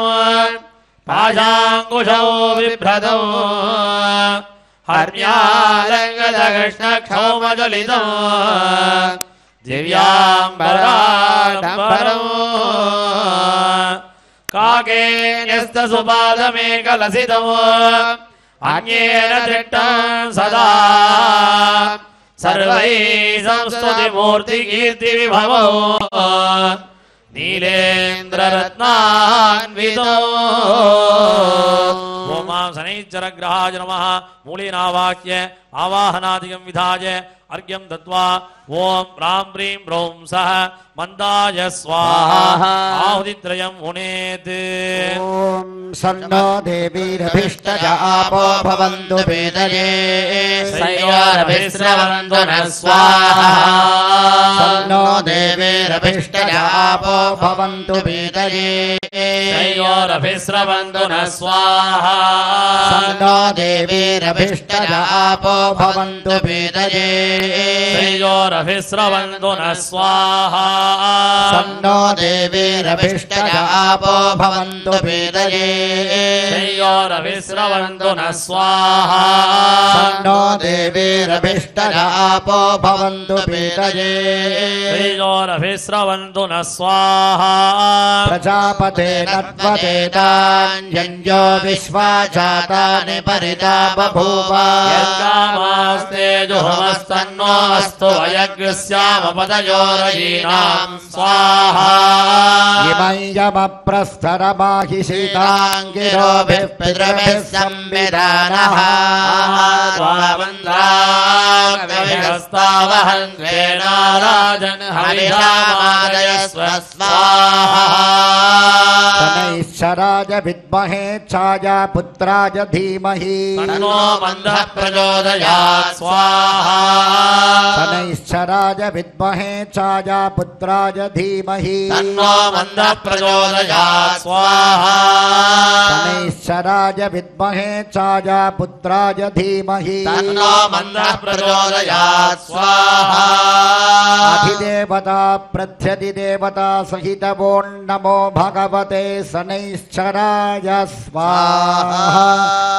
पाशाङ्कुशौ बिभ्रतौ हर्म्यालङ्गदकृष्णक्षौमजलितं दिव्याम्बराडम्बरम् काकेन्यस्तसुपादमेकलसितम् अन्येन दृष्टं सदा सर्वैः संस्तुतिमूर्तिकीर्तिविभवौ नीलेन्द्ररत्नान्वितो ओम शनैश्चरग्रहाय नमः मूलीनावाक्य आवाहनादिकं विधाय अर्घ्यं दत्वा ओम रां प्रीं ब्रौं सः मन्दाय स्वाहा आहुतित्रयं मुनेत् ओम सन्नो देवीरभिष्टजा आपो भवन्तु वेदये सयोरभिस्रवन्तु नः स्वाहा सन्नो देवीरभिष्टजा आपो भवन्तु वेदये सयोरभिस्रवन्तु नः स्वाहा सन्नो देवीरभिष्टजा आपो भवन्तु वेदये सयोरभिस्रवन्तु नः स्वाहा सन्नो देवीरभिष्टजा आपो भवन्तु वेदये सयोरभिस्रवन्तु नः स्वाहा सन्नो देवीरभिष्टजा आपो भवन्तु वेदये सयोरभिस्रवन्तु नः स्वाहा प्रजापते नत्वदेतान्यञ्जो विश्वाजाता जातानि परिता बभूव यद्गामास्ते जुहमस्तन्नो अस्तु वयग्रस्यामपदयोरयीनां स्वाहा इमं यमप्रस्तरमाहिषिताङ्गिरोभिः पितृभिः संविधानः स्वावन्द्रागविहस्तावहन्त्रेणाराजन् हविषामादयस्व स्वाहा शनैश्चराय विद्महे छाया पुत्राय धीमहि तन्नो मन्दः प्रचोदयात् स्वाहा शनैश्चराय विद्महे छाया पुत्राय धीमहि तन्नो मन्दः प्रचोदयात् स्वाहा शनैश्चराय विद्महे छाया पुत्राय धीमहि तन्नो मन्दः प्रचोदयात् स्वाहा अधिदेवता प्रत्यधिदेवता सहितवो नमो भगवते शनैश्चराय स्वाहा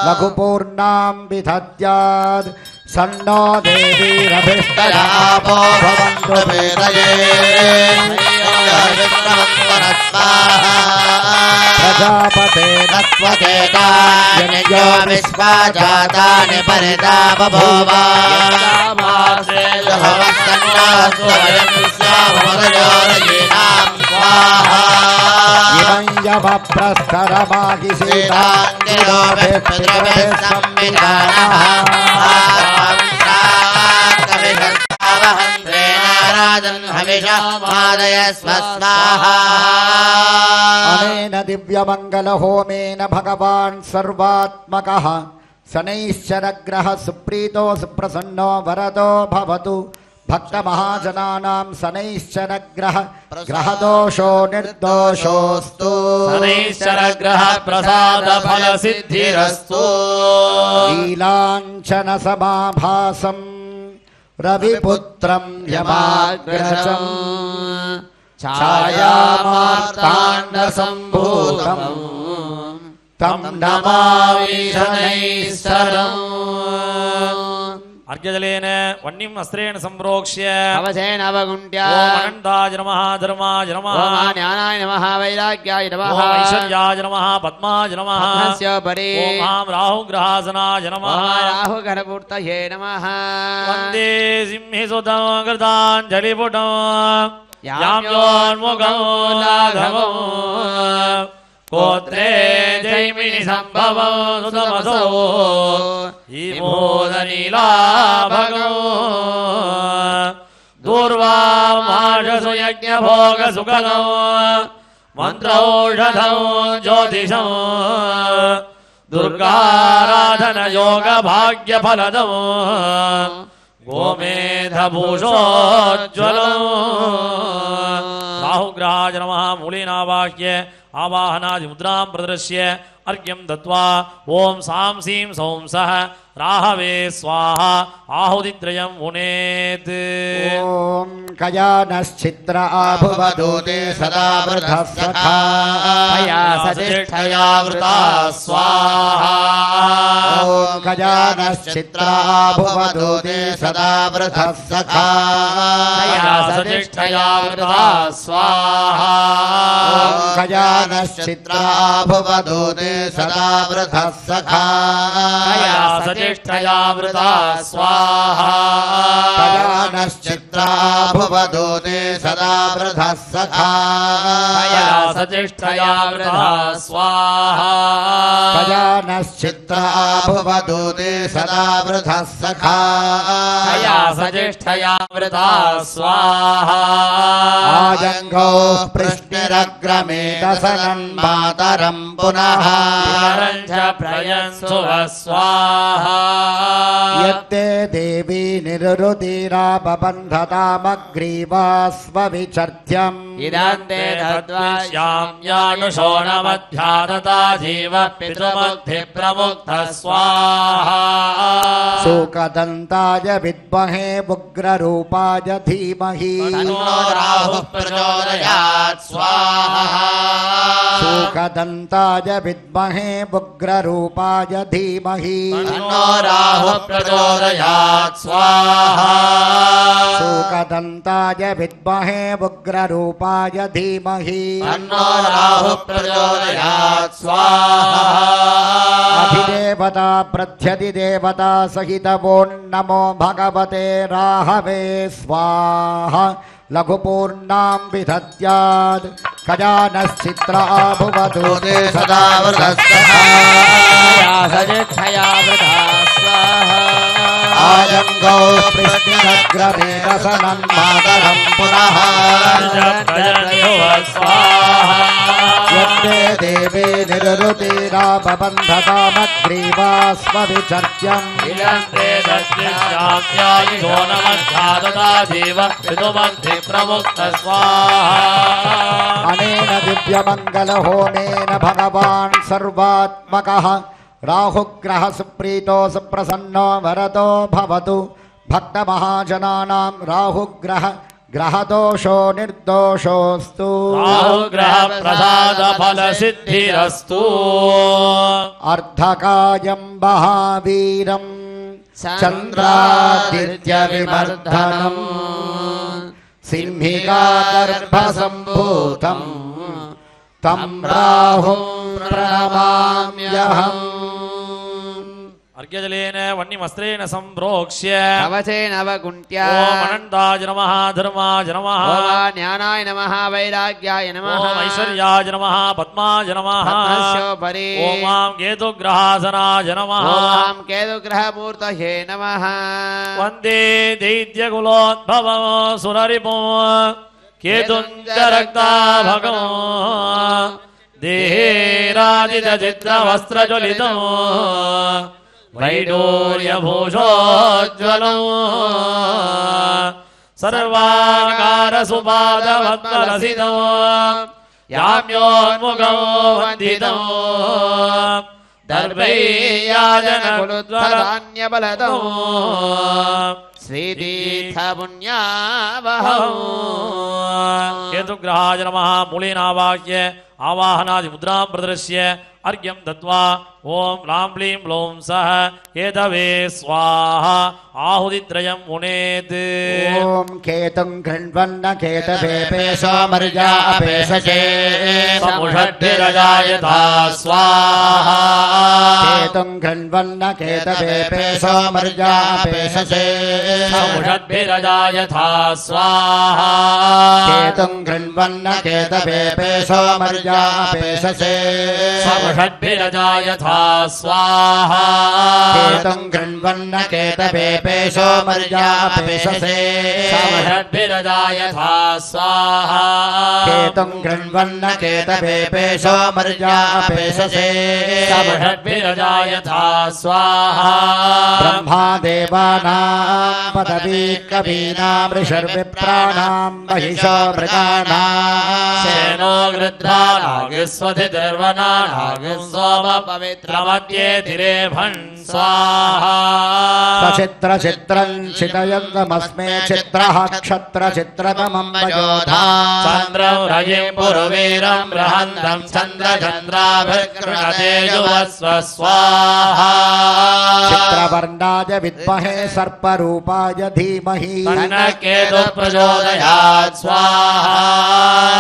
लघुपूर्णां विदध्यात् सन्नो देवीरभिष्टयापो भवन्तु वेदये प्रजापते नत्वतेतान्यो विश्वा जातानि परिता बभूव इमं यमप्रस्तरमाहिषिताङ्गिरोभिः पितृभिः संविधानः अनेन दिव्यमङ्गलहोमेन भगवान् सर्वात्मकः शनैश्चरग्रह सुप्रीतो सुप्रसन्नो वरदो भवतु भक्तमहाजनानां शनैश्चरग्रह ग्रहदोषो निर्दोषोऽस्तु शनैश्चरग्रह प्रसादफलसिद्धिरस्तु लीलाञ्छनसमाभासं रविपुत्रं यमाग्रजं छायामार्ताण्डसम्भूतं तं नमामि शनैश्चरम् अर्घ्यजलेन वह्निम् अस्त्रेण संप्रोक्ष्य अवसेन अवगुण्ट्या ओम अनन्ताय नमः धर्माय नमः ओम ज्ञानाय नमः वैराग्याय नमः ओम ऐश्वर्याय नमः पद्माय नमः पद्मस्योपरि ओम महां राहुग्रहासनाय नमः ओम राहुगणमूर्तये नमः वन्दे सिंहिसुतं कृताञ्जलिपुटं याम्योन्मुखं लाघवं कोत्रे जैमिनि सम्भवं सुतमसो ईमोदनीलाभगो दूर्वामाशसु यज्ञभोगसुखदं मन्त्रौषधं ज्योतिषं दुर्गाराधनयोगभाग्यफलदं गोमेधभूषोज्ज्वलम् राहुग्रहाय नमः मूलेनावाह्य आवाहनादिमुद्रां प्रदर्श्य अर्घ्यं दत्त्वा ओम सां सीं सौं सः राहवे स्वाहा आहुतित्रयं मुनेत् ओम कयानश्चित्र आभुवदूते सदा वृद्धः सखा कया सजिष्ठया वृता स्वाहा ओम कयानश्चित्र आभुवदूते सदा वृद्धः सखा कया सजिष्ठया वृता स्वाहा ओम कयानश्चित्र आभुवदूते सदा वृद्धः सखा कया सजिष्ठया वृता स्वाहा कयानश्चित्र आभुवदूते सदा वृद्धः सखा कया सजिष्ठया वृता स्वाहा कयानश्चित्र आभुवदूते सदा वृद्धः सखा कया सजिष्ठया वृता स्वाहा आजङ्गौ पृष्टिरग्रमेदसनन्मातरं पुनः प्रयन्सु स्वाहा यत्ते देवी निरुरुधिरापबन्धतामग्रीवास्वविचर्ध्यम् इदान्ते तद्वाश्याम्यानुशोणमध्यादता जीव पितृमुक्तिप्रमुक्तः स्वाहा शोकदन्ताय विद्महे उग्ररूपाय धीमहि तन्नो राहुः प्रचोदयात् स्वाहा शोकदन्ताय विद्महे उग्ररूपाय धीमहि तन्नो राहुः प्रचोदयात् स्वाहा शोकदन्ताय विद्महे उग्ररूपाय रूपाय धीमहि तन्नो राहुः प्रचोदयात् स्वाहा अधिदेवता प्रत्यधिदेवता सहित वो नमो भगवते राहवे स्वाहा लघुपूर्णां विदध्यात् खजानश्चित्रा भुवतु ते सदा वृधस्तथा सजिच्छया वृथा स्वाहा आजङ्गौ पृष्ठिनग्रमेकसनं मातरं पुनः यत्ते देवी निर्वृतिरापबन्धतामग्रीवास्मविचर्यम् अनेन दिव्यमङ्गलहोमेन भगवान् सर्वात्मकः राहुग्रह सुप्रीतो सुप्रसन्नो वरदो भवतु भक्तमहाजनानां राहुग्रह ग्रहदोषो निर्दोषोऽस्तु राहुग्रह प्रसाद फल सिद्धिरस्तु अर्धकायं महावीरं चन्द्रादित्यविवर्धनम् सिंहिकागर्भसम्भूतं तं राहुं प्रणमाम्यहम् अर्घ्यजलेन वह्निमस्त्रेण सम्प्रोक्ष्य कवचेन अवकुण्ट्या ओम अनन्ताय नमः धर्माय नमः ओम ज्ञानाय नमः वैराग्याय नमः ओम ऐश्वर्याय नमः पद्माय नमः पद्मस्योपरि ओम केतुग्रहासनाय नमः ओम केतुग्रहमूर्तये नमः वन्दे दैत्यकुलोद्भवं सुररिपुं केतुञ्जरक्ताभगं देहेराजितचित्रवस्त्रज्वलितं वैडूर्यभूषोज्ज्वलम् सर्वाकारसुपादवत्तलसितं याम्योन्मुखं वन्दितं दर्भैर्याजनकुलुद्वरान्यबलदं श्रीतीर्थपुण्यावहम् केतुग्रहाय नमः मूलेनावाक्य आवाहनादिमुद्रां प्रदर्श्य अर्घ्यं दत्त्वा ओम रां क्लीं ब्लौं सः केतवे स्वाहा आहुतित्रयं मुनेत् ॐ केतुं गृह्णन् केतवे सोमर्या अपेशसे समुषद्भिरजायथा स्वाहा केतुं गृह्णन् केतवे सोमर्या अपेशसे समुषद्भिरजायथा स्वाहा केतुं गृह्णन् केतवे सोमर्या अपेशसे समुषद्भिरजायथा स्वाहा केतुं गृह्णन् केतवे सोमर्या अपेशसे समषद्भिरजायथा स्वाहा केतुं गृह्णन् केतवे सोमर्या अपेशसे समषद्भिरजायथा स्वाहा ब्रह्मा देवानां पदवी कवीनां ऋषिर्विप्राणां महिषो मृगाणां सेनो गृध्रा नागस्वधिर्वना नागस्वम पवित्रमध्ये तिरेभन् स्वाहा सचित्रचित्रं चितयन्तमस्मे चित्रः क्षत्रचित्रतमं वयोधा चन्द्रं रजिं पुरवीरं बृहन्तं चन्द्रचन्द्राभिर्गृणते युवस्व स्वाहा चित्रवर्णाय विद्महे सर्परूपाय धीमहि तन्नः केतुः प्रचोदयात् स्वाहा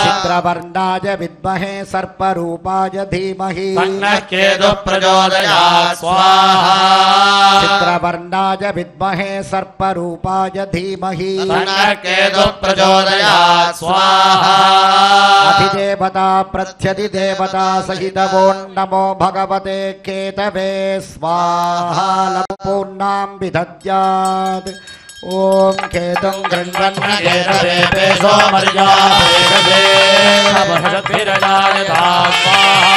चित्रवर्णाय विद्महे सर्परूपाय धीमहि तन्नः केतुः प्रचोदयात् स्वाहा चित्रवर्णाय विद्महे सर्परूपाय धीमहि तन्नः केतुः प्रचोदयात् स्वाहा अधिदेवता प्रत्यधिदेवता सहित वो नमो भगवते केतवे स्वाहा लघुपूर्णां विदध्यात् ॐ केतुं गृह्णन् केतवे सोमर्या भेषजे समषद्भिरजायथा स्वाहा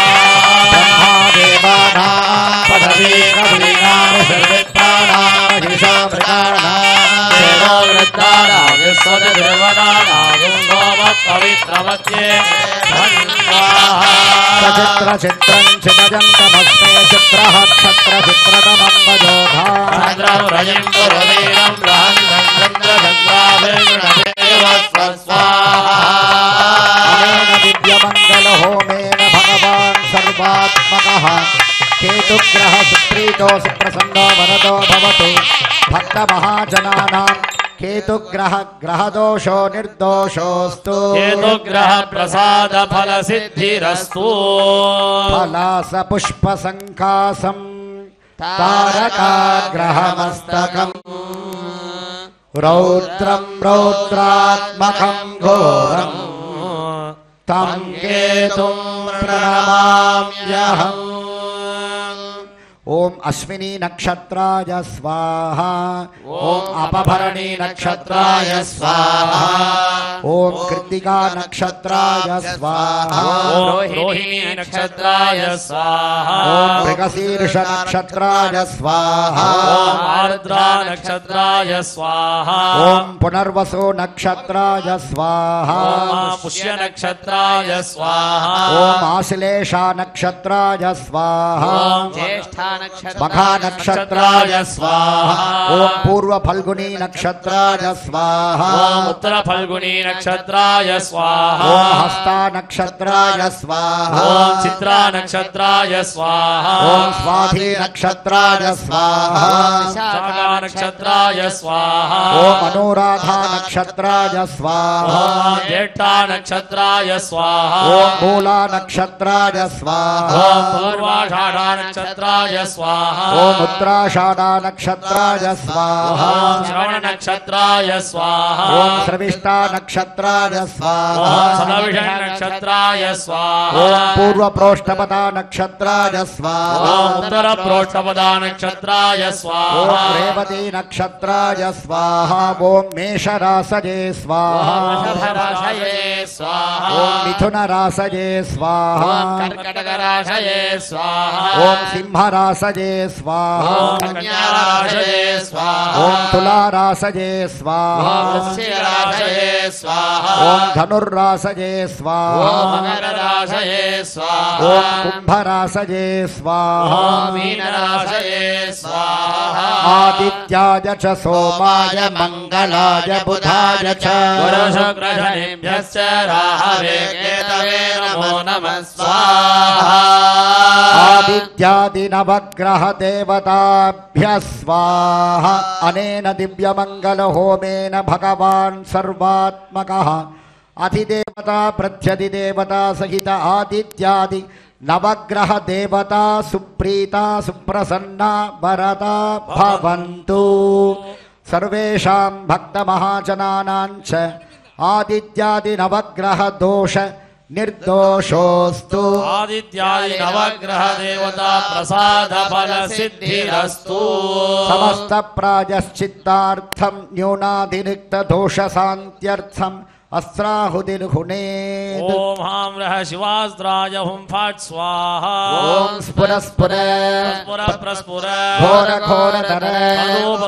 ब्रह्मादेवानां पदवी कवीनां ऋषिर्विप्राणां महिषो मृगाणां सेनो गृध्रा नागस्वधिर्वना नागं सोम पवित्रमध्ये स्वाहा सचित्रचित्रं चितयन्तमस्मे चित्रः क्षत्रचित्रतमं वयोधा चन्द्रं रजिं पुरवीरं बृहन्तं चन्द्रचन्द्राभिर्गृणते युवस्व स्वाहा अनेन दिव्यमङ्गलहोमेन भगवान् सर्वात्मकः केतुग्रह सुप्रीतो सुप्रसन्नो वरदो भवतु भक्तमहाजनानां केतुग्रह ग्रहदोषो निर्दोषोऽस्तु केतुग्रह प्रसाद फल सिद्धिरस्तु फलास पुष्पसङ्कासम् तारकाग्रहमस्तकम् रौद्रं रौद्रात्मकं घोरम् तं केतुं प्रणमाम्यहम्। ओम अश्विनी नक्षत्राय स्वाहा ओम अपभरणी नक्षत्राय स्वाहा ओम कृत्तिका नक्षत्राय स्वाहा ओम रोहिणी नक्षत्राय स्वाहा ओम मृगशीर्ष नक्षत्राय स्वाहा ओम आर्द्रा नक्षत्राय स्वाहा ओम पुनर्वसु नक्षत्राय स्वाहा ओम पुष्य नक्षत्राय स्वाहा ओम आश्लेषा नक्षत्राय स्वाहा ओम ज्येष्ठा मखा नक्षत्राय स्वाहा ओम पूर्व फल्गुनी नक्षत्राय स्वाहा ओम उत्तर फल्गुनी नक्षत्राय स्वाहा ओम हस्ता नक्षत्राय स्वाहा ओम चित्रा नक्षत्राय स्वाहा ओम स्वाति नक्षत्राय स्वाहा विशाखा नक्षत्राय स्वाहा ओम अनुराधा नक्षत्राय स्वाहा ओम ज्येष्ठा नक्षत्राय स्वाहा ओम मूला नक्षत्राय स्वाहा ओम पूर्वाषाढ़ा नक्षत्राय स्वाहा ओम उत्तराषाढ़ा नक्षत्राय स्वाहा ओम श्रवण नक्षत्राय स्वाहा ओम श्रविष्ठा नक्षत्राय स्वाहा ओम सदविषण नक्षत्राय स्वाहा ओम पूर्व प्रोष्ठपदा नक्षत्राय स्वाहा ओम उत्तर प्रोष्ठपदा नक्षत्राय ओम स्वाहा रेवती नक्षत्राय स्वाहा ओम मेष रासये स्वाहा वृषभराशये स्वाहा ओम मिथुन रासये स्वाहा कर्कटक राशये स्वाहा ओम सिंह रासये स्वाहा ओम कन्या राशये स्वाहा ओम तुला रासये स्वाहा वृश्चिक राशये स्वाहा ओम धनुर्रासये स्वाहा ओम मकर राशये स्वाहा ओम कुंभ रासये स्वाहा ओम मीन राशये स्वाहा आदित्याय च सोमाय मंगलाय बुधाय च गुरु शुक्र शनिभ्यश्च राहवे केतवे नमो नमः स्वाहा आदित्यादि नवग्रह देवताभ्यः स्वाहा अनेन दिव्यमंगल होमेन भगवान् सर्वात्मकः अधिदेवता प्रत्यधिदेवता सहित आदित्यादि नवग्रह देवता सुप्रीता सुप्रसन्ना वरदा भवन्तु सर्वेषां भक्तमहाजनानां च आदित्यादि नवग्रह दोष निर्दोषोऽस्तु आदित्यादि नवग्रह देवता प्रसाद फल सिद्धिरस्तु समस्त प्रायश्चित्तार्थं न्यूनातिरिक्त दोष शान्त्यर्थम् अस्त्राहुतिर्हुणे ओम हां रह शिवास्त्राय हुं फट् स्वाहा ओम स्फुर स्फुर स्फुर प्रस्फुर घोर घोर धर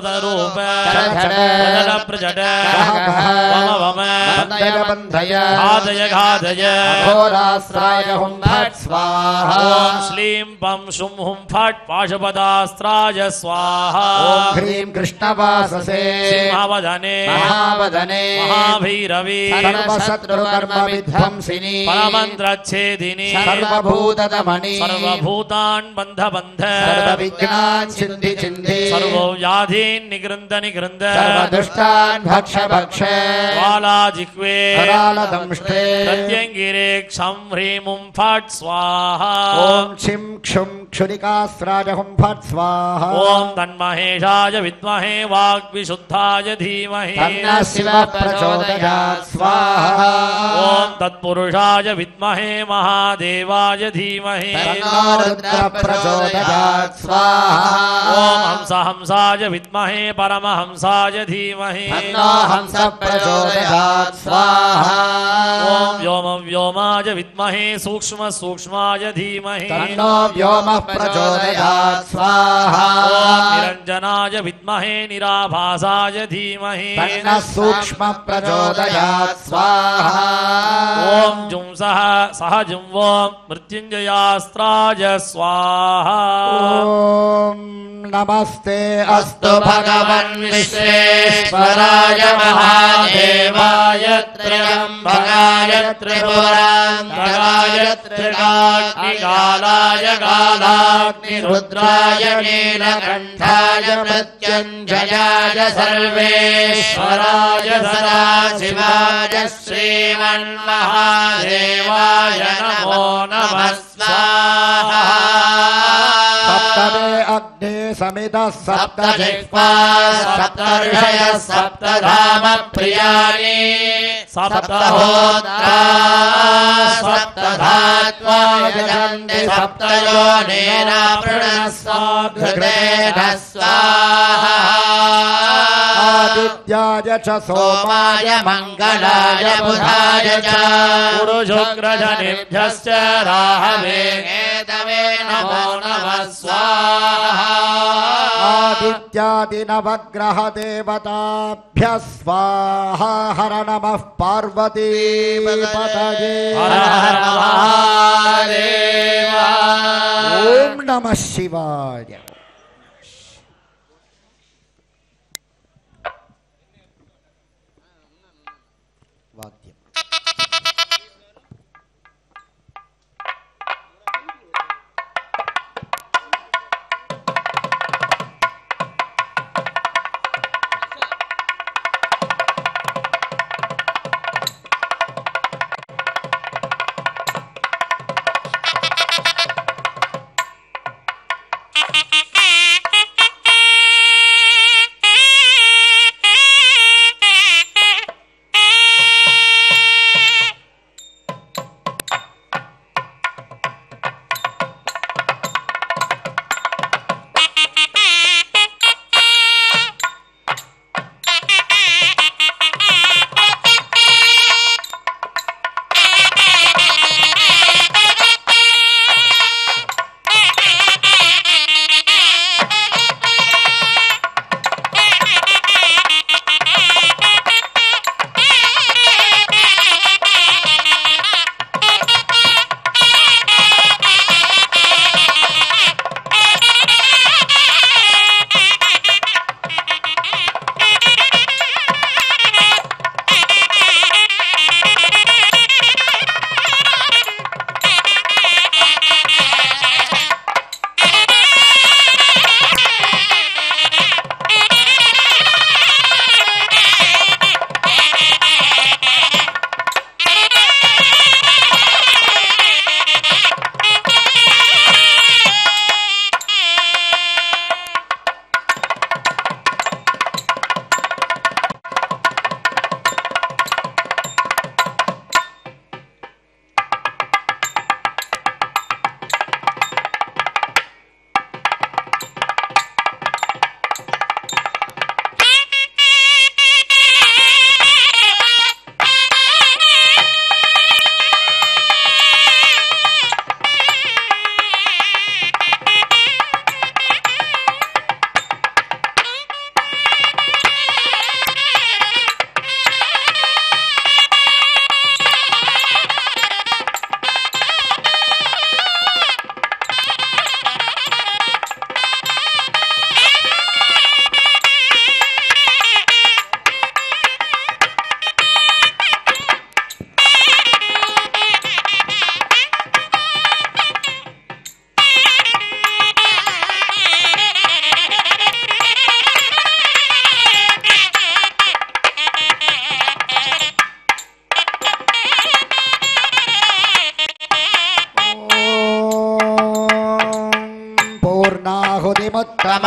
तरूप प्रजड प्रजड कह कह वम वम बन्धय बन्धय घातय घातय घोरास्त्राय हुं फट् स्वाहा ओम श्लीं पं शुं हुं फट् पाशुपदास्त्राय स्वाहा ओम ह्रीं कृष्णवाससे सिंहवदने महावदने महाभैरवी सर्वशत्रुकर्म विध्वंसिनी परमन्त्रच्छेदिनी सर्वभूतदमनी सर्वभूतान् बन्ध बन्ध सर्वविघ्नान् छिन्धि छिन्धि सर्वव्याधीन् निगृन्द निगृन्द सर्वदुष्टान् भक्ष भक्ष ज्वालाजिह्वे करालदंष्टे प्रत्यङ्गिरे क्षं ह्रीं हुं फट् स्वाहा ओम छिं क्षुं क्षुरिकास्त्राय हुं फट् स्वाहा ओम तन्महेशाय विद्महे वाग्विशुद्धाय धीमहि तन्नः शिवः प्रचोदयात् स्वाहा ओम तत्पुरुषाय विद्महे महादेवाय धीमहि तन्नो रुद्रः प्रचोदयात् स्वाहा ओम हंसाय विद्महे परमहंसाय धीमहि तन्नो हंसः प्रचोदयात् स्वाहा ओम व्योमाय विद्महे सूक्ष्माय धीमहि तन्नो व्योमः प्रचोदयात् स्वाहा ओम निरञ्जनाय विद्महे निराभासाय धीमहि तन्नः सूक्ष्मः प्रचोदयात् स्वाहा ओम जुं सह जुं ओम मृत्युंजयास्त्राय स्वाहा ओम नमस्ते अस्तु भगवन् विश्वेश्वराय महादेवाय त्र्यम्बकाय त्रिपुरान्तकाय त्रिकाग्निकालाय कालाग्निरुद्राय नीलकण्ठाय मृत्युञ्जयाय सर्वेश्वराय सदाशिवाय श्रीमन्महादेवाय नमो नमः स्वाहा सप्तमे अग्ने समितः सप्तजिह्वा सप्तर्षयः सप्तधाम प्रियाणि सप्तहोत्रा सप्तधात्वा यजन्ति सप्तयोनेन प्रणस्वाघृतेन स्वाहा आदित्याय च सोमाय मङ्गलाय बुधाय च गुरुशुक्रशनिभ्यश्च राहवे केतवे नमो नमः स्वाहा आदित्यादिनवग्रह देवताभ्यः स्वाहा हर नमः पार्वतीपतये हर हर महादेव ओम नमः शिवाय वाद्यम्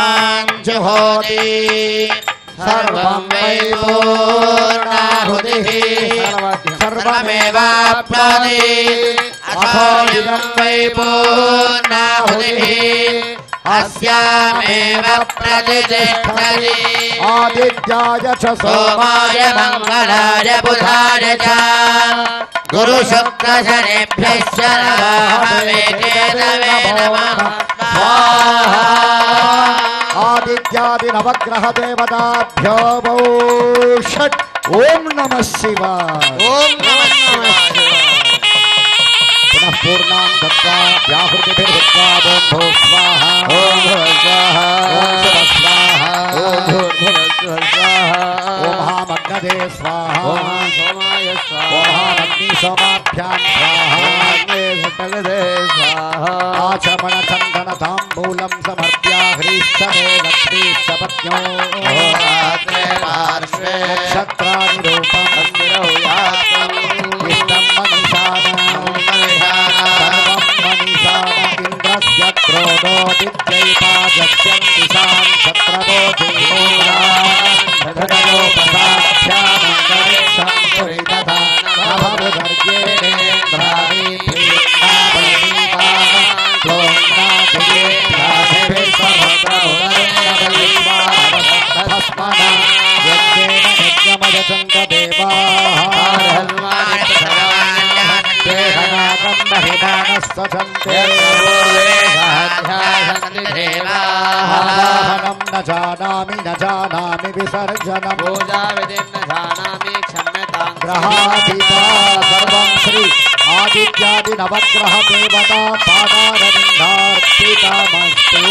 पूर्णाहुतिमुत्तमाञ्जुहोति सर्वं वै पूर्णाहुतिः सर्वमेवाप्नोति अथो इदं वै पूर्णाहुतिः अस्यामेव प्रतिष्ठति आदित्याय च सोमाय मंगलाय बुधाय च गुरुशुक्रशनिभ्यश्च नमः स्वाहा आदित्यादि नवग्रह देवताभ्यो वौ षट् ओम नमः शिवाय ओम नमः शिवाय पुनः पूर्णां दत्त्वा व्याहृतिभिर्हुत्वा ओम भो स्वाहा ओम स्वाहा ओम स्वाहा ओम स्वाहा ओम महामग्नदे स्वाहा ओम सोमाय स्वाहा ओम महामग्नि सोमाभ्यां स्वाहा ఆచమన చందన తాంబూలం సమర్ప్య హ్రీష్టమే లక్ష్మీశ్చ పత్న్యో నక్షత్రాని రూపం ఇష్టం మనీషాన ఇంద్రస్య క్రోధోదిత్యైపాజస్యం దిశాం ఛత్రవో ఆవాహనం న జానామి విసర్జనం పూజా విధిం న జానామి క్షమ్యతాం గ్రహాధిపా సర్వం శ్రీ ఆదిత్యాది నవగ్రహ దేవతా పాదారవిందార్పితమస్తు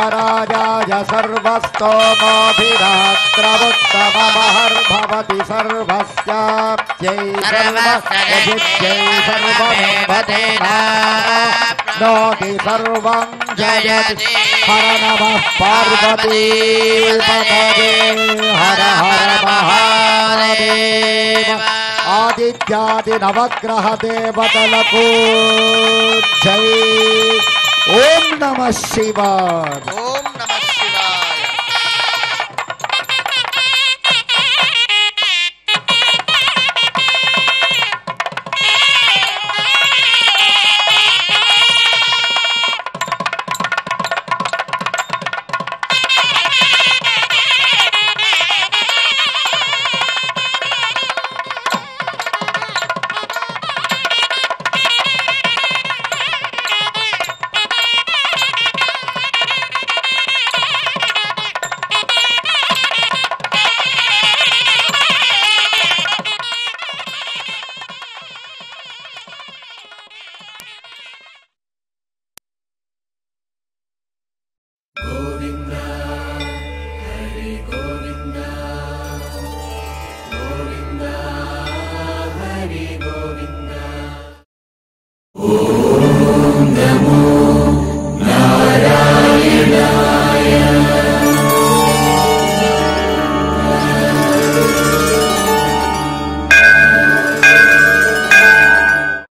अंतराजाय सर्वस्तोमोभिरात्रमुत्तममहर्भवति सर्वस्याप्त्यै सर्वसिद्ध्यै सर्वमेव तेनाप्नोति सर्वं जयति हर नमः पार्वतीपतये हर हर महादेव आदित्यादि नवग्रह देवतलको जय ओम नमः शिवाय।